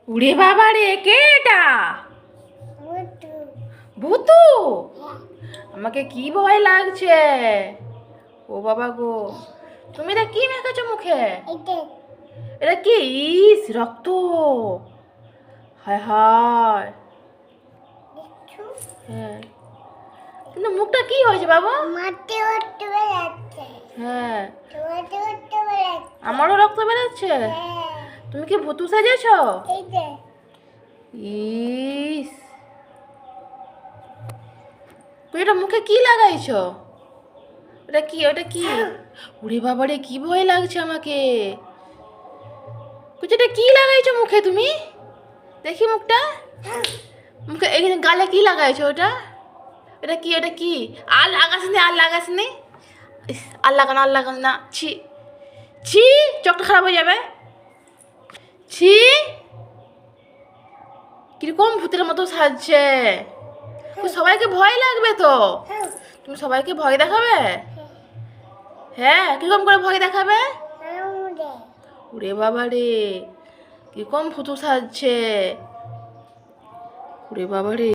উড়ে বাবা রে, কে এটা? ভূতু? আমাকে কি ভয় লাগছে। ও বাবা গো, তুমি এটা কি মেখেছো মুখে? এটা কি? ইস, রক্ত! হায় হায়। হ্যাঁ, কিন্তু মুখটা কি হয়েছে বাবা? হ্যাঁ, আমারও রক্ত বেরোচ্ছে। তুমি কি ভূতু সেজেছো? ইস, তুমি এটা মুখে কি লাগাইছো? ওটা কি? ওটা কি? উড়ে বাবারে, কি ভয় লাগছে আমাকে। এটা কি লাগাইছো মুখে তুমি? দেখি মুখটা। মুখে এখানে গালে কি লাগাইছো ওটা? এটা কি? এটা কি? আর লাগাসনি, আর লাগাসনি। ইস, আর লাগানো, আর লাগানো না। ছি ছি, চোখটা খারাপ হয়ে যাবে। ছি, কিরকম ভূতের মতো সাজছে। সবাইকে ভয় লাগবে তো। তুমি সবাইকে ভয় দেখাবে? হ্যাঁ, কিরকম করে ভয় দেখাবে? ওরে বাবা রে, কিরকম ভূতু সাজছে। ওরে বাবা রে।